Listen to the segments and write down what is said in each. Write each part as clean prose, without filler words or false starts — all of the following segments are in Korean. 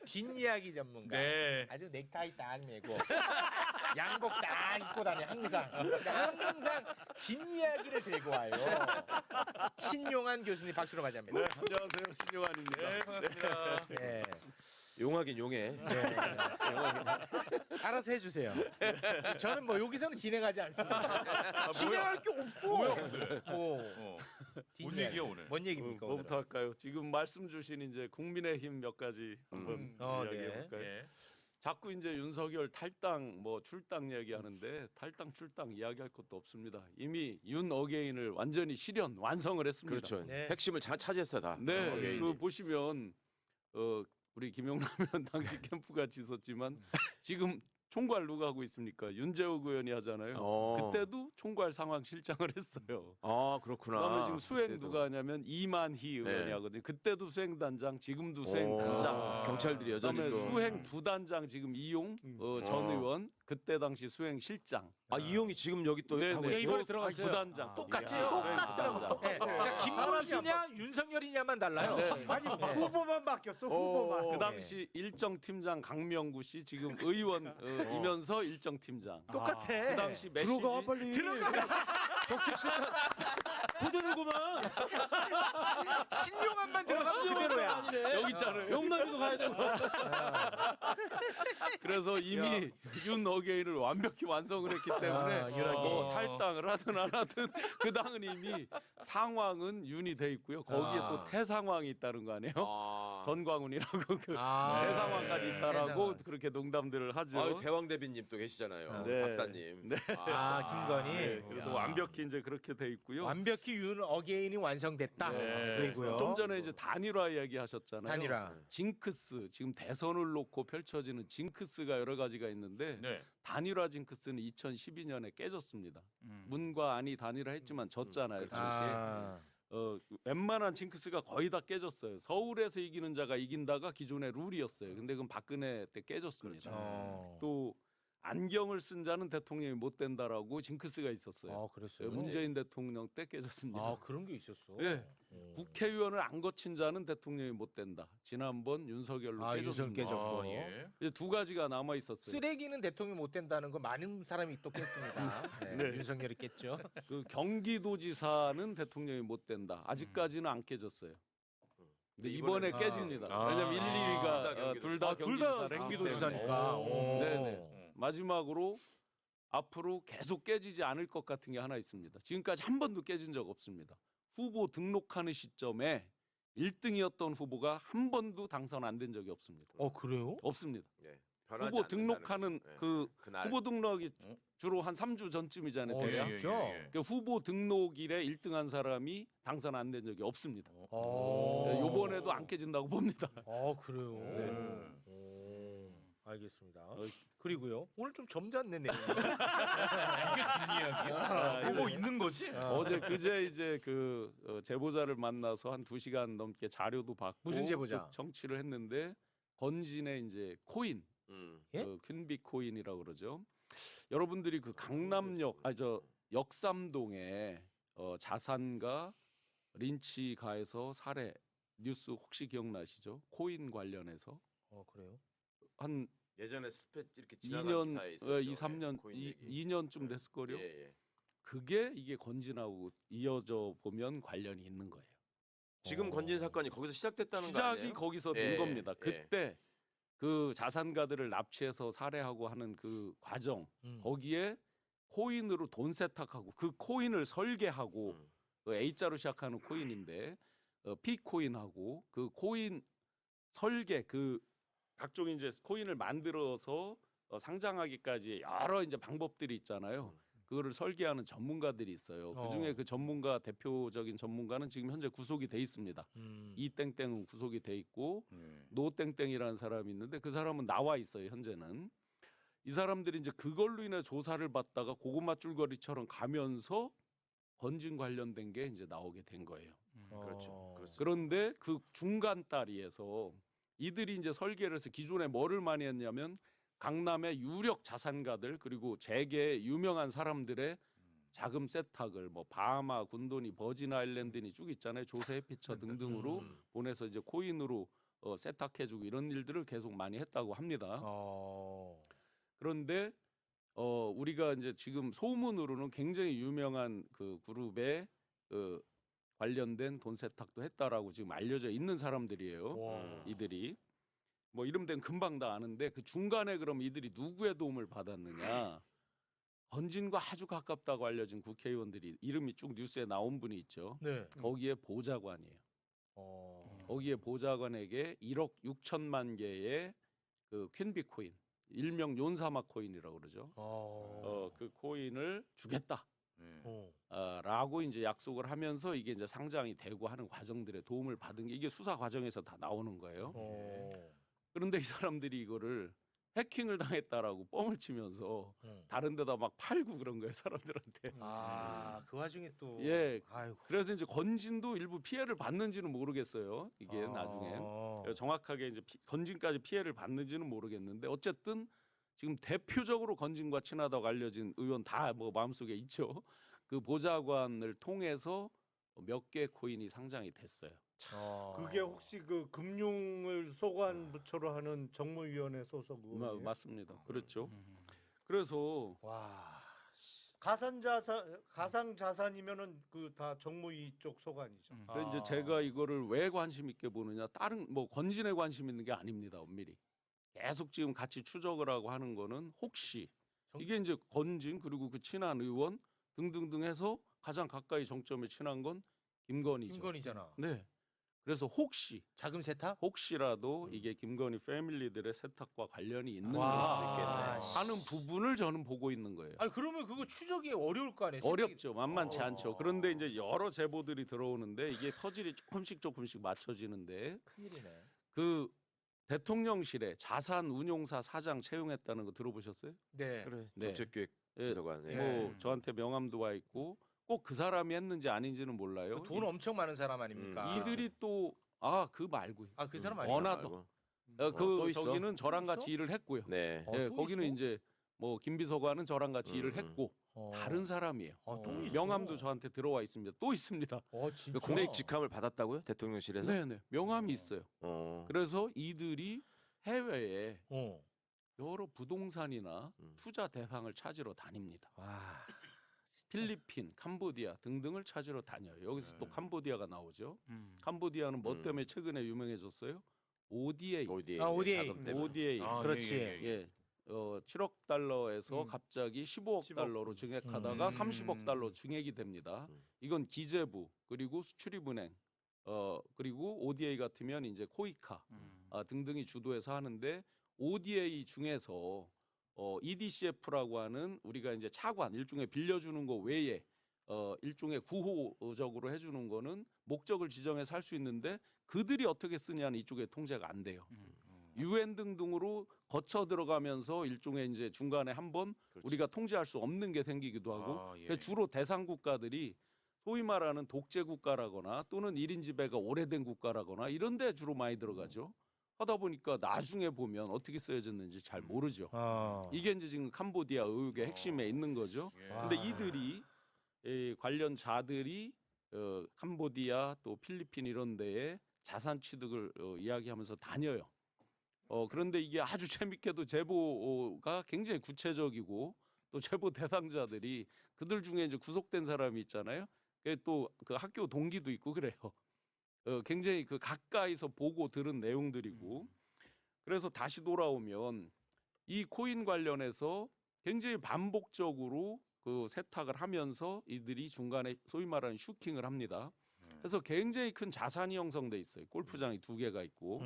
뒷이야기 전문가. 네. 아주 넥타이 딱 메고 양복 딱 입고 다녀 항상. 근데 항상 뒷이야기를 들고 와요. 신용환 교수님 박수로 맞이합니다. 네, 안녕하세요. 신용환입니다. 네, 반갑습니다. 네. 용하긴 용해. 네. 알아서 해주세요. 저는 뭐 여기서는 진행하지 않습니다. 진행할 게 없어. 뭐야, 오늘? 오. 뭔 얘기야, 오늘? 뭔 얘기입니까? 뭐부터 할까요? 지금 말씀 주신 이제 국민의힘 몇 가지 한번 이야기해 네. 볼까요? 네. 자꾸 이제 윤석열 탈당 뭐 출당 얘기하는데 탈당 출당 이야기할 것도 없습니다. 이미 윤 어게인을 완전히 실현 완성을 했습니다. 그렇죠. 네. 핵심을 차지했어 다. 네, 어게인이. 그 보시면 우리 김용남 의원 당시 캠프 같이 있었지만 지금 총괄 누가 하고 있습니까? 윤재욱 의원이 하잖아요. 그때도 총괄 상황 실장을 했어요. 아 그렇구나. 그다음에 지금 수행 그때도. 누가 하냐면 이만희 의원이 네. 하거든요. 그때도 수행단장, 지금도 수행단장. 경찰들이 여전히 그다음에 또. 수행 부단장 지금 이용 전 의원, 그때 당시 수행 실장. 아 이용이 지금 여기 또 네, 하고 네. 있어. 이번에 들어갔어요. 부단장. 똑같이 야, 똑같더라고. 수행 부단장. 그러니까 김문수냐 윤석열이냐만 달라요. 네. 아니 후보만 바뀌었어 후보만. 그 당시 일정 팀장 강명구 씨 지금 의원이면서 일정 팀장. 똑같아. 그 당시 메시지 들어가 빨리. 격책 실탄. 그대로구만. 신용환만 들어가면 그대로야. 여기 있잖아요. 영남이도 가야 되고. 그래서 이미 윤 어게인을 완벽히 완성을 했기 때문에 뭐 탈당을 하든 안 하든 그 당은 이미 상황은 윤이 돼 있고요. 거기에 또 태상황이 있다는 거 아니에요? 전광훈이라고 그 태상황까지 있다라고 태상황. 그렇게 농담들을 하죠. 아유 대왕 대비님 또 계시잖아요. 네. 박사님. 네. 김건희. 네, 그래서 야. 완벽히 이제 그렇게 돼 있고요. 완벽히 윤 어게인이 완성됐다. 네. 그리고요. 좀 전에 이제 단일화 이야기하셨잖아요. 단일화. 징크스 지금 대선을 놓고 펼쳐지는 징크스가 여러 가지가 있는데 네. 단일화 징크스는 2012년에 깨졌습니다. 문과 안이 단일화했지만 졌잖아요. 당시에. 웬만한 징크스가 거의 다 깨졌어요. 서울에서 이기는 자가 이긴다가 기존의 룰이었어요. 근데 그건 박근혜 때 깨졌습니다. 또 안경을 쓴 자는 대통령이 못 된다라고 징크스가 있었어요. 그랬어요. 문재인 대통령 때 깨졌습니다. 그런 게 있었어. 예. 국회의원을 안 거친 자는 대통령이 못 된다. 지난번 윤석열로 깨졌습니다. 깨졌고. 예. 이제 두 가지가 남아 있었어요. 쓰레기는 대통령이 못 된다는 거 많은 사람이 또 깼습니다. 네, 네. 윤석열이 깼죠. 그 경기도지사는 대통령이 못 된다. 아직까지는 안 깨졌어요. 근데 이번에 이번에는- 깨집니다. 아. 왜냐면 1, 2위가 둘 다 경기도지사 경기도지사니까. 네네. 마지막으로 앞으로 계속 깨지지 않을 것 같은 게 하나 있습니다. 지금까지 한 번도 깨진 적 없습니다. 후보 등록하는 시점에 1등이었던 후보가 한 번도 당선 안 된 적이 없습니다. 그래요? 없습니다. 네. 변하지 후보 않는다는 등록하는 거죠. 네. 그 그날. 후보 등록이 주로 한 3주 전쯤이잖아요. 예, 대략. 진짜? 그 후보 등록일에 1등한 사람이 당선 안 된 적이 없습니다. 어. 요번에도 안 깨진다고 봅니다. 그래요. 네. 알겠습니다. 그리고요. 오늘 좀 점잖네 내용. 이게 뒷이야기야. 보고 있는 거지? 어제 그제 이제 그 제보자를 만나서 한 2시간 넘게 자료도 받고 무슨 제보자? 또 정치를 했는데 건진의 이제 코인 예? 그 퀸비 코인이라고 그러죠. 여러분들이 그 강남역 역삼동에 자산가 린치 가해서 살해 뉴스 혹시 기억나시죠? 코인 관련해서 그래요? 한 예전에 스페 이렇게 지나간 2년, 기사에 있었죠. 2, 3년, 코인 얘기. 2년쯤 됐을 거요. 예. 그게 이게 건진하고 이어져 보면 관련이 있는 거예요. 지금 건진 사건이 거기서 시작됐다는 거 시작이 아니에요? 거기서 된 겁니다. 그때 그 자산가들을 납치해서 살해하고 하는 그 과정 거기에 코인으로 돈 세탁하고 그 코인을 설계하고 그 A자로 시작하는 코인인데 P코인하고 그 코인 설계 그 각종 이제 코인을 만들어서 상장하기까지 여러 이제 방법들이 있잖아요. 그거를 설계하는 전문가들이 있어요. 그중에 그 전문가 대표적인 전문가는 지금 현재 구속이 돼 있습니다. 이땡땡은 구속이 돼 있고 노땡땡이라는 사람이 있는데 그 사람은 나와 있어요. 현재는. 이 사람들이 이제 그걸로 인해 조사를 받다가 고구마 줄거리처럼 가면서 건진 관련된 게 이제 나오게 된 거예요. 그렇죠. 그렇습니다. 그런데 그 중간 다리에서 이들이 이제 설계를 해서 기존에 뭐를 많이 했냐면 강남의 유력 자산가들 그리고 재계의 유명한 사람들의 자금 세탁을 뭐 바하마, 군도니, 버진 아일랜드니 쭉 있잖아요. 조세 해피처 등등으로 보내서 이제 코인으로 세탁해주고 이런 일들을 계속 많이 했다고 합니다. 그런데 우리가 이제 지금 소문으로는 굉장히 유명한 그 그룹에 그 관련된 돈 세탁도 했다라고 지금 알려져 있는 사람들이에요. 이들이 뭐 이름 된 금방 다 아는데 그 중간에 그럼 이들이 누구의 도움을 받았느냐? 건진과 아주 가깝다고 알려진 국회의원들이 이름이 쭉 뉴스에 나온 분이 있죠. 네. 거기에 보좌관이에요. 거기에 보좌관에게 1억 6천만 개의 그 퀸비 코인, 일명 욘사마 코인이라고 그러죠. 그 코인을 주겠다. 라고 이제 약속을 하면서 이게 이제 상장이 되고 하는 과정들의 도움을 받은 게 이게 수사 과정에서 다 나오는 거예요. 그런데 이 사람들이 이거를 해킹을 당했다라고 뻥을 치면서 다른 데다 막 팔고 그런 거예요, 사람들한테. 그 와중에 또 예. 아이고. 그래서 이제 건진도 일부 피해를 받는지는 모르겠어요. 이게 나중에 정확하게 이제 건진까지 피해를 받는지는 모르겠는데 어쨌든 지금 대표적으로 건진과 친하다고 알려진 의원 다 뭐 마음속에 있죠. 그 보좌관을 통해서 몇 개 코인이 상장이 됐어요. 그게 혹시 그 금융을 소관 부처로 하는 정무위원회 소속 의원이에요? 맞습니다. 그렇죠. 그래서 와. 가상 자산이면은 그 다 정무위 쪽 소관이죠. 그래서 이제 제가 이거를 왜 관심 있게 보느냐, 다른 뭐 건진에 관심 있는 게 아닙니다. 엄밀히 계속 지금 같이 추적을 하고 하는 거는 혹시 이게 이제 건진 그리고 그 친한 의원 등등등 해서 가장 가까이 정점에 친한 건 김건희죠. 김건희잖아. 네. 그래서 혹시 자금 세탁? 혹시라도 이게 김건희 패밀리들의 세탁과 관련이 있는 와. 걸 수도 있겠네 하는 부분을 저는 보고 있는 거예요. 아니 그러면 그거 추적이 어려울 거 아니에요? 어렵죠. 만만치 않죠. 그런데 이제 여러 제보들이 들어오는데 이게 터질이 조금씩 맞춰지는데 큰일이네. 그 대통령실에 자산운용사 사장 채용했다는 거 들어보셨어요? 네. 그래. 네. 정책기획 예. 비서관. 예. 뭐 저한테 명함도 와 있고 꼭 그 사람이 했는지 아닌지는 몰라요. 그돈 엄청 많은 사람 아닙니까? 이들이 또 그 말고 그 사람 더 아니야? 나도 또 그 있어? 저기는 저랑 같이 있어? 일을 했고요. 네. 예, 또 거기는 있어? 이제 뭐 김비서관은 저랑 같이 일을 했고 다른 사람이에요. 또 있어? 명함도 저한테 들어와 있습니다. 또 있습니다. 진짜? 공식 직함을 받았다고요? 대통령실에서? 네네 명함이 있어요. 그래서 이들이 해외에 여러 부동산이나 투자 대상을 찾으러 다닙니다. 와. 필리핀, 캄보디아 등등을 찾으러 다녀요. 여기서 또 캄보디아가 나오죠. 캄보디아는 뭐 때문에 최근에 유명해졌어요? ODA. ODA. ODA. 자금 때문에. ODA. 그렇지. 예. 7억 달러에서 갑자기 15억 달러로 증액하다가 30억 달러 증액이 됩니다. 이건 기재부 그리고 수출입은행 그리고 ODA 같으면 이제 코이카 등등이 주도해서 하는데 ODA 중에서 EDCF라고 하는 우리가 이제 차관 일종의 빌려주는 거 외에 일종의 구호적으로 해주는 거는 목적을 지정해서 할 수 있는데 그들이 어떻게 쓰냐는 이쪽에 통제가 안 돼요. UN 등등으로 거쳐 들어가면서 일종의 이제 중간에 한번 우리가 통제할 수 없는 게 생기기도 하고 그래서 주로 대상 국가들이 소위 말하는 독재 국가라거나 또는 1인 지배가 오래된 국가라거나 이런 데 주로 많이 들어가죠. 하다 보니까 나중에 보면 어떻게 쓰여졌는지 잘 모르죠. 이게 이제 지금 캄보디아 의혹의 핵심에 있는 거죠. 근데 이들이 관련자들이 캄보디아 또 필리핀 이런 데에 자산 취득을 이야기하면서 다녀요. 그런데 이게 아주 재밌게도 제보가 굉장히 구체적이고 또 제보 대상자들이 그들 중에 이제 구속된 사람이 있잖아요. 또 그 학교 동기도 있고 그래요. 굉장히 그 가까이서 보고 들은 내용들이고 그래서 다시 돌아오면 이 코인 관련해서 굉장히 반복적으로 그 세탁을 하면서 이들이 중간에 소위 말하는 슈킹을 합니다. 그래서 굉장히 큰 자산이 형성돼 있어요. 골프장이 2개가 있고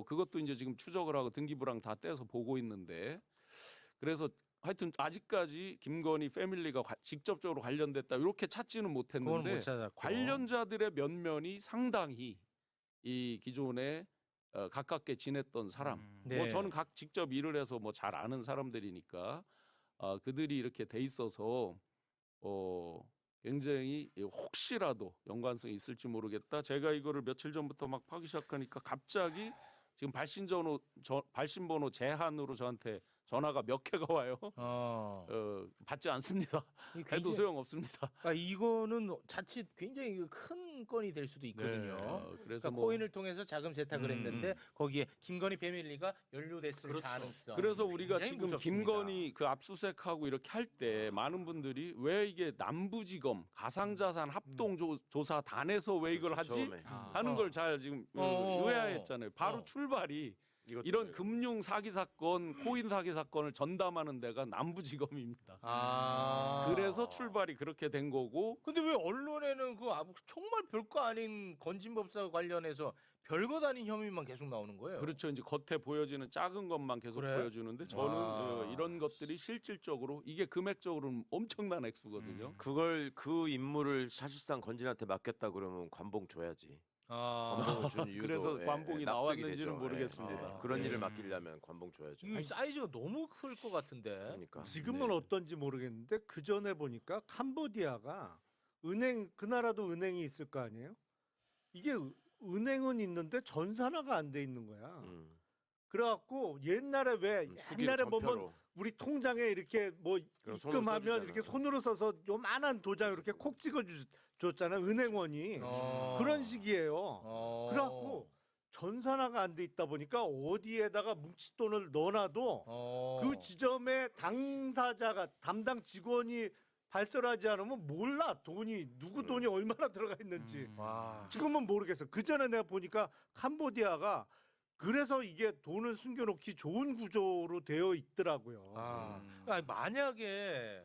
그것도 이제 지금 추적을 하고 등기부랑 다 떼서 보고 있는데 그래서 하여튼 아직까지 김건희 패밀리가 직접적으로 관련됐다 이렇게 찾지는 못했는데 관련자들의 면면이 상당히 이 기존에 가깝게 지냈던 사람 뭐 저는 직접 일을 해서 뭐 잘 아는 사람들이니까 그들이 이렇게 돼 있어서 굉장히 혹시라도 연관성이 있을지 모르겠다. 제가 이거를 며칠 전부터 막 파기 시작하니까 갑자기 지금 발신번호 제한으로 저한테 전화가 몇 개가 와요. 받지 않습니다. 해도 소용 없습니다. 이거는 자칫 굉장히 큰 상권이 될 수도 있거든요. 그래서 그러니까 뭐 코인을 통해서 자금 세탁을 했는데 거기에 김건희 패밀리가 연루됐을 그렇죠. 가능성. 그래서 우리가 굉장히 지금 무섭습니다. 김건희 그 압수수색하고 이렇게 할 때 많은 분들이 왜 이게 남부지검 가상자산 합동조사단에서 왜 이걸 그렇죠, 하지 처음에. 하는 걸 잘 지금 의아했잖아요. 바로 출발이 이것 이런 때문에. 금융 사기 사건, 코인 사기 사건을 전담하는 데가 남부지검입니다. 아. 그래서 출발이 그렇게 된 거고. 근데 왜 언론에는 정말 별거 아닌 건진법사 관련해서 별것 아닌 혐의만 계속 나오는 거예요? 그렇죠. 이제 겉에 보여지는 작은 것만 계속 그래? 보여주는데 저는 이런 것들이 실질적으로 이게 금액적으로는 엄청난 액수거든요. 그걸 그 임무를 사실상 건진한테 맡겼다 그러면 관봉 줘야지. 관봉을 준 이유도 그래서 관봉이 납득이 나왔는지는 되죠. 모르겠습니다. 그런 일을 맡기려면 관봉 줘야죠. 이 사이즈가 너무 클 것 같은데. 그러니까 지금은 어떤지 모르겠는데 그 전에 보니까 캄보디아가 그 나라도 은행이 있을 거 아니에요? 이게 은행은 있는데 전산화가 안 돼 있는 거야. 그래갖고 옛날에 옛날에 보면 우리 통장에 이렇게 뭐 그럼 손으로 입금하면 써주잖아. 이렇게 손으로 써서 요만한 도장 이렇게 콕 찍어 줬잖아 은행원이. 그런 식이에요. 그래갖고 전산화가 안 돼 있다 보니까 어디에다가 뭉칫돈을 넣어놔도 그 지점의 당사자가 담당 직원이 발설하지 않으면 몰라 누구 돈이 얼마나 들어가 있는지. 와. 지금은 모르겠어. 그 전에 내가 보니까 캄보디아가 그래서 이게 돈을 숨겨놓기 좋은 구조로 되어 있더라고요. 그러니까 만약에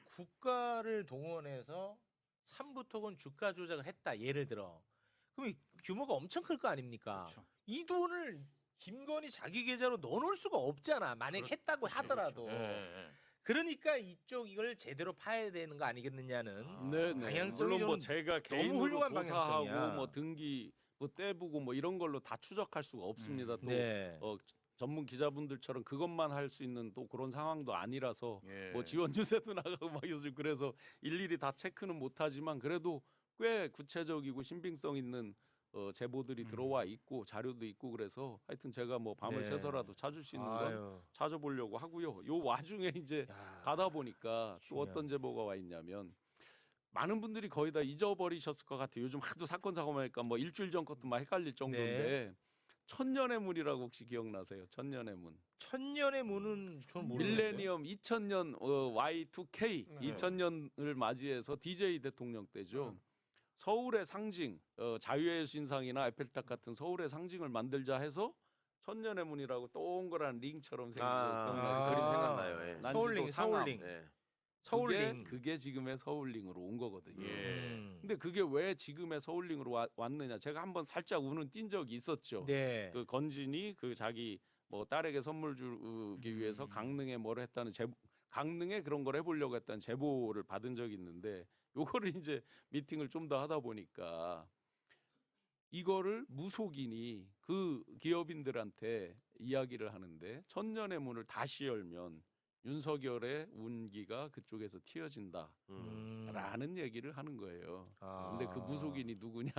국가를 동원해서 삼부토건 주가 조작을 했다 예를 들어 그럼 규모가 엄청 클 거 아닙니까? 그렇죠. 이 돈을 김건희 자기 계좌로 넣어놓을 수가 없잖아. 만약 했다고 하더라도. 그러니까 이걸 제대로 파야 되는 거 아니겠느냐는 방향성이 물론 뭐 좀 제가 너무 개인으로 훌륭한 조사하고 방향성이야. 뭐 등기 뭐 떼보고 뭐 이런 걸로 다 추적할 수가 없습니다. 또 네. 전문 기자분들처럼 그것만 할 수 있는 또 그런 상황도 아니라서 예. 뭐 지원 유세도 나가고 막 요즘 그래서 일일이 다 체크는 못하지만 그래도 꽤 구체적이고 신빙성 있는 제보들이 들어와 있고 자료도 있고 그래서 하여튼 제가 뭐 밤을 네. 새서라도 찾을 수 있는 건 아유. 찾아보려고 하고요. 요 와중에 이제 야. 가다 보니까 또 중요하네. 어떤 제보가 와 있냐면 많은 분들이 거의 다 잊어버리셨을 것 같아요. 요즘 하도 사건 사고만 하니까 뭐 일주일 전 것도 막 헷갈릴 정도인데 천년의 문이라고 혹시 기억나세요? 천년의 문. 천년의 문은 전 모르겠는데. 밀레니엄 2000년 Y2K 네. 2000년을 맞이해서 DJ 대통령 때죠. 서울의 상징, 자유의 신상이나 에펠탑 같은 서울의 상징을 만들자 해서 천년의 문이라고 동그란 링처럼 생긴 거 그 기억나세요? 그림 생각나요. 예. 난지도 서울링, 상암. 서울링. 네. 서울링. 그게 지금의 서울링으로 온 거거든요. 예. 근데 그게 왜 지금의 서울링으로 왔느냐? 제가 한번 살짝 우는 띈 적이 있었죠. 네. 그 건진이 그 자기 뭐 딸에게 선물 주기 위해서 강릉에 뭘 했다는 강릉에 그런 걸 해보려고 했다는 제보를 받은 적이 있는데 요거를 이제 미팅을 좀 더 하다 보니까 이거를 무속인이 그 기업인들한테 이야기를 하는데 천년의 문을 다시 열면 윤석열의 운기가 그쪽에서 튀어진다라는 얘기를 하는 거예요. 근데 그 무속인이 누구냐?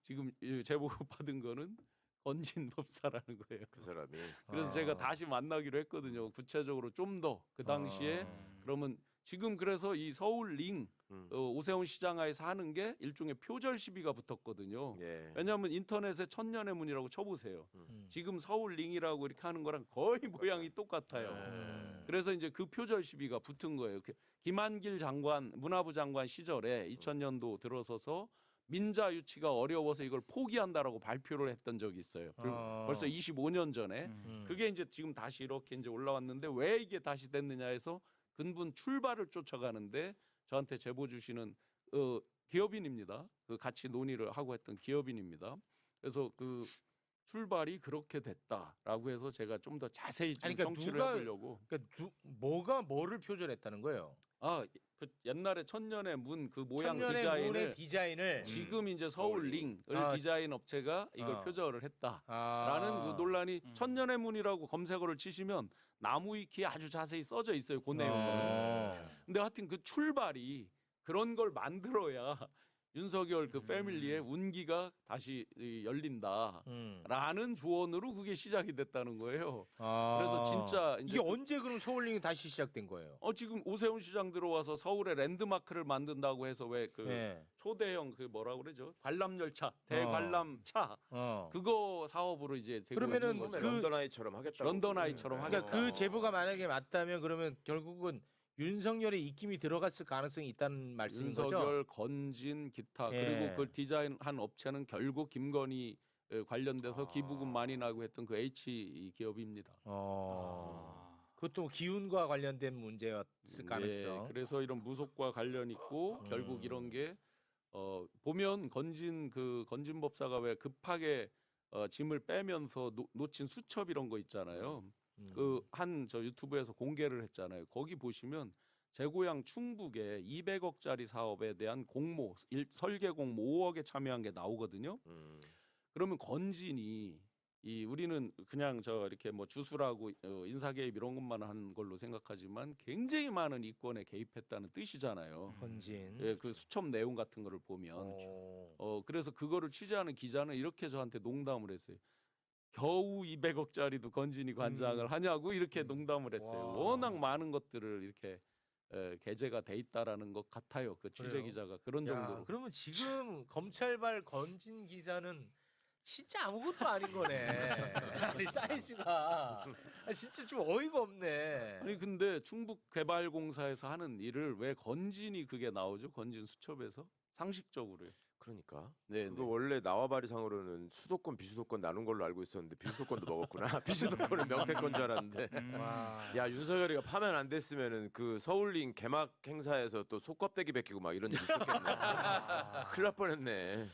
지금 제보 받은 거는 건진 법사라는 거예요. 그 사람이. 그래서 제가 다시 만나기로 했거든요. 구체적으로 좀 더 그 당시에 그러면 지금 그래서 이 서울링 오세훈 시장하에서 하는 게 일종의 표절 시비가 붙었거든요. 예. 왜냐하면 인터넷에 천년의 문이라고 쳐보세요. 지금 서울링이라고 이렇게 하는 거랑 거의 모양이 똑같아요. 그래서 이제 그 표절 시비가 붙은 거예요. 김한길 장관, 문화부 장관 시절에 2000년도 들어서서 민자 유치가 어려워서 이걸 포기한다라고 발표를 했던 적이 있어요. 벌써 25년 전에. 그게 이제 지금 다시 이렇게 이제 올라왔는데 왜 이게 다시 됐느냐 해서 근본 출발을 쫓아가는데 저한테 제보 주시는 기업인입니다. 그 같이 논의를 하고 했던 기업인입니다. 그래서 그 출발이 그렇게 됐다라고 해서 제가 좀 더 자세히 좀 그러니까 청취를 해보려고. 그러니까 뭐가 뭐를 표절했다는 거예요? 그 옛날에 천년의 문 그 모양 천년의 문의 디자인을 디자인을 지금 이제 서울링을 디자인 업체가 이걸 표절을 했다라는 그 논란이 천년의 문이라고 검색어를 치시면 나무위키에 아주 자세히 써져 있어요. 그 내용은. 근데 하여튼 그 출발이 그런 걸 만들어야 윤석열 그 패밀리의 운기가 다시 열린다라는 조언으로 그게 시작이 됐다는 거예요. 그래서 진짜 이게 언제 그럼 서울링이 다시 시작된 거예요? 지금 오세훈 시장 들어와서 서울에 랜드마크를 만든다고 해서 왜 그 네. 초대형 그 뭐라 그러죠? 관람 열차, 대관람차 그거 사업으로 이제 되고 그러면은 있는 거죠. 그 런던 아이처럼 하겠다. 런던 아이처럼 그러니까 하겠다. 그 제보가 만약에 맞다면 그러면 결국은 윤석열의 입김이 들어갔을 가능성이 있다는 말씀인 거죠? 윤석열, 건진, 기타 예. 그리고 그걸 디자인한 업체는 결국 김건희 관련돼서 기부금 많이 나고 했던 그 H 기업입니다. 그것도 기운과 관련된 문제였을 가능성. 네, 그래서 이런 무속과 관련 있고 결국 이런 게 보면 건진 법사가 왜 급하게 짐을 빼면서 놓친 수첩 이런 거 있잖아요. 그 한 저 유튜브에서 공개를 했잖아요. 거기 보시면 제 고향 충북에 200억짜리 사업에 대한 공모 설계 공모 5억에 참여한 게 나오거든요. 그러면 건진이 우리는 그냥 저 이렇게 뭐 주술하고 인사 개입 이런 것만 하는 걸로 생각하지만 굉장히 많은 이권에 개입했다는 뜻이잖아요. 건진. 예, 그 수첩 내용 같은 거를 보면 그래서 그거를 취재하는 기자는 이렇게 저한테 농담을 했어요. 겨우 200억짜리도 건진이 관장을 하냐고 이렇게 농담을 했어요. 워낙 많은 것들을 이렇게 게재가 돼 있다라는 것 같아요. 그 취재 그래요? 기자가 그런 정도로. 그러면 지금 검찰발 건진 기자는 진짜 아무것도 아닌 거네. 아니 사이즈가 진짜 좀 어이가 없네. 아니 근데 충북개발공사에서 하는 일을 왜 건진이 그게 나오죠? 건진 수첩에서 상식적으로요. 그러니까. 네. 그거 원래 나와바리상으로는 수도권 비수도권 나눈 걸로 알고 있었는데 비수도권도 먹었구나. 비수도권은 명태권 줄 알았는데. 야 윤석열이가 파면 안 됐으면은 그 서울링 개막 행사에서 또 속껍데기 벗기고 막 이런 일 있었겠네. 큰일 날 뻔했네.